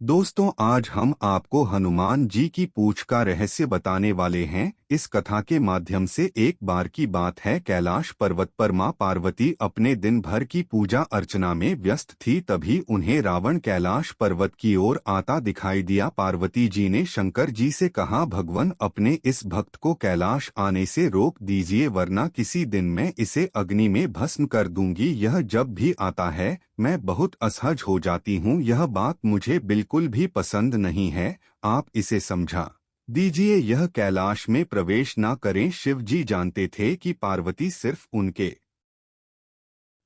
दोस्तों, आज हम आपको हनुमान जी की पूछ का रहस्य बताने वाले हैं। इस कथा के माध्यम से एक बार की बात है, कैलाश पर्वत पर मां पार्वती अपने दिन भर की पूजा अर्चना में व्यस्त थी। तभी उन्हें रावण कैलाश पर्वत की ओर आता दिखाई दिया। पार्वती जी ने शंकर जी से कहा, भगवान, अपने इस भक्त को कैलाश आने से रोक दीजिए, वरना किसी दिन मैं इसे अग्नि में भस्म कर दूंगी। यह जब भी आता है मैं बहुत असहज हो जाती हूँ। यह बात मुझे बिल्कुल भी पसंद नहीं है। आप इसे समझा दीजिए, यह कैलाश में प्रवेश न करें। शिव जी जानते थे कि पार्वती सिर्फ उनके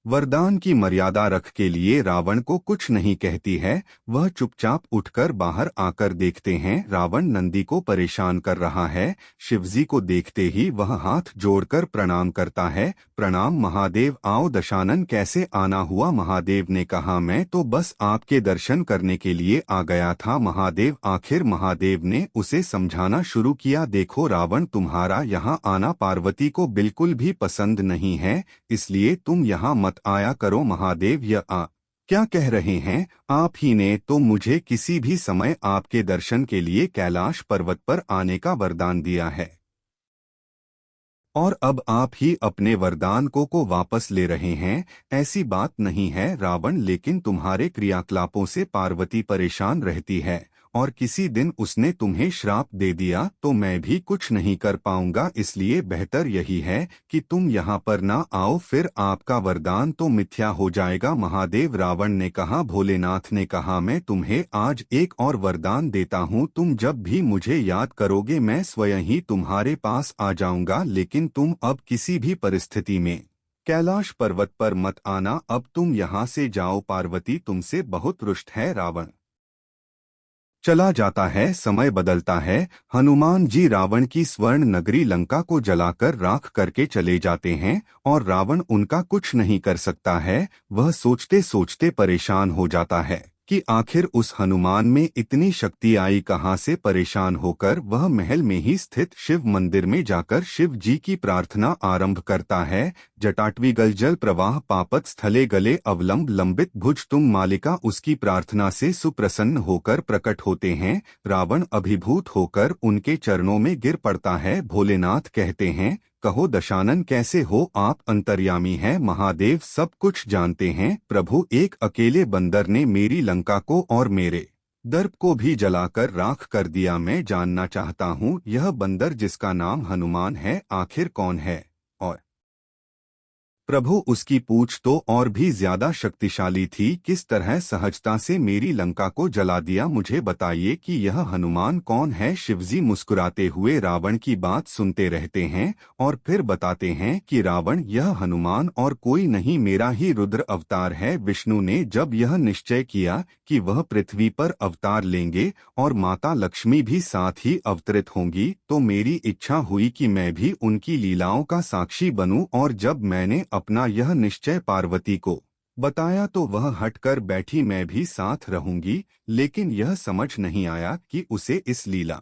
वरदान की मर्यादा रख के लिए रावण को कुछ नहीं कहती है। वह चुपचाप उठकर बाहर आकर देखते हैं, रावण नंदी को परेशान कर रहा है। शिवजी को देखते ही वह हाथ जोड़कर प्रणाम करता है। प्रणाम महादेव, आओ दशानन, कैसे आना हुआ? महादेव ने कहा, मैं तो बस आपके दर्शन करने के लिए आ गया था महादेव। आखिर महादेव ने उसे समझाना शुरू किया, देखो रावण, तुम्हारा यहाँ आना पार्वती को बिल्कुल भी पसंद नहीं है, इसलिए तुम यहाँ मत आया करो। महादेव, यह क्या कह रहे हैं? आप ही ने तो मुझे किसी भी समय आपके दर्शन के लिए कैलाश पर्वत पर आने का वरदान दिया है, और अब आप ही अपने वरदान को वापस ले रहे हैं। ऐसी बात नहीं है रावण, लेकिन तुम्हारे क्रियाकलापों से पार्वती परेशान रहती है, और किसी दिन उसने तुम्हें श्राप दे दिया तो मैं भी कुछ नहीं कर पाऊंगा। इसलिए बेहतर यही है कि तुम यहाँ पर ना आओ, फिर आपका वरदान तो मिथ्या हो जाएगा। महादेव, रावण ने कहा। भोलेनाथ ने कहा, मैं तुम्हें आज एक और वरदान देता हूँ, तुम जब भी मुझे याद करोगे मैं स्वयं ही तुम्हारे पास आ जाऊंगा, लेकिन तुम अब किसी भी परिस्थिति में कैलाश पर्वत पर मत आना। अब तुम यहाँ से जाओ, पार्वती तुमसे बहुत रुष्ट है। रावण चला जाता है, समय बदलता है। हनुमान जी रावण की स्वर्ण नगरी लंका को जलाकर राख करके चले जाते हैं, और रावण उनका कुछ नहीं कर सकता है। वह सोचते सोचते परेशान हो जाता है कि आखिर उस हनुमान में इतनी शक्ति आई कहाँ से। परेशान होकर वह महल में ही स्थित शिव मंदिर में जाकर शिव जी की प्रार्थना आरंभ करता है। जटाटवी जल प्रवाह पापत स्थले गले अवलंब लंबित भुज तुम मालिका। उसकी प्रार्थना से सुप्रसन्न होकर प्रकट होते हैं। रावण अभिभूत होकर उनके चरणों में गिर पड़ता है। भोलेनाथ कहते हैं, कहो दशानन, कैसे हो आप? अंतर्यामी हैं महादेव, सब कुछ जानते हैं। प्रभु, एक अकेले बंदर ने मेरी लंका को और मेरे दर्प को भी जलाकर राख कर दिया। मैं जानना चाहता हूँ, यह बंदर जिसका नाम हनुमान है आखिर कौन है? और प्रभु, उसकी पूछ तो और भी ज्यादा शक्तिशाली थी, किस तरह सहजता से मेरी लंका को जला दिया? मुझे बताइए कि यह हनुमान कौन है? शिवजी मुस्कुराते हुए रावण की बात सुनते रहते हैं और फिर बताते हैं कि रावण, यह हनुमान और कोई नहीं, मेरा ही रुद्र अवतार है। विष्णु ने जब यह निश्चय किया कि वह पृथ्वी पर अवतार लेंगे और माता लक्ष्मी भी साथ ही अवतरित होंगी, तो मेरी इच्छा हुई कि मैं भी उनकी लीलाओं का साक्षी बनूं। और जब मैंने अपना यह निश्चय पार्वती को बताया तो वह हटकर बैठी, मैं भी साथ रहूंगी। लेकिन यह समझ नहीं आया कि उसे इस लीला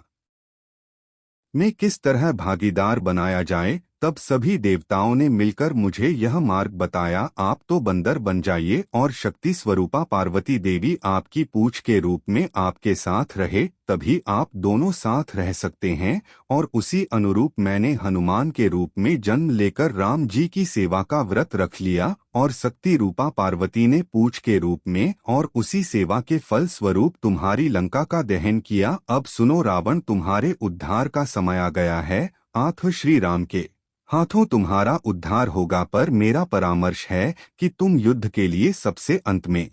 में किस तरह भागीदार बनाया जाए। तब सभी देवताओं ने मिलकर मुझे यह मार्ग बताया, आप तो बंदर बन जाइए और शक्ति स्वरूपा पार्वती देवी आपकी पूछ के रूप में आपके साथ रहे, तभी आप दोनों साथ रह सकते हैं। और उसी अनुरूप मैंने हनुमान के रूप में जन्म लेकर राम जी की सेवा का व्रत रख लिया, और शक्ति रूपा पार्वती ने पूछ के रूप में और उसी सेवा के फल स्वरूप तुम्हारी लंका का दहन किया। अब सुनो रावण, तुम्हारे उद्धार का समय आ गया है। आठ श्री राम के हाथों तुम्हारा उद्धार होगा, पर मेरा परामर्श है कि तुम युद्ध के लिए सबसे अंत में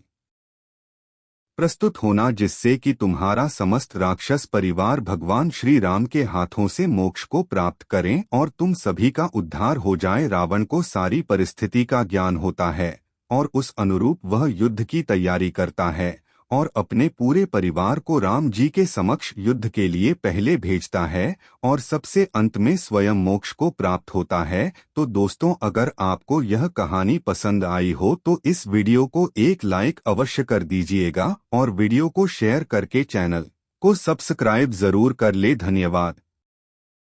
प्रस्तुत होना, जिससे कि तुम्हारा समस्त राक्षस परिवार भगवान श्री राम के हाथों से मोक्ष को प्राप्त करें और तुम सभी का उद्धार हो जाए। रावण को सारी परिस्थिति का ज्ञान होता है और उस अनुरूप वह युद्ध की तैयारी करता है और अपने पूरे परिवार को राम जी के समक्ष युद्ध के लिए पहले भेजता है, और सबसे अंत में स्वयं मोक्ष को प्राप्त होता है। तो दोस्तों, अगर आपको यह कहानी पसंद आई हो तो इस वीडियो को एक लाइक अवश्य कर दीजिएगा और वीडियो को शेयर करके चैनल को सब्सक्राइब जरूर कर ले। धन्यवाद।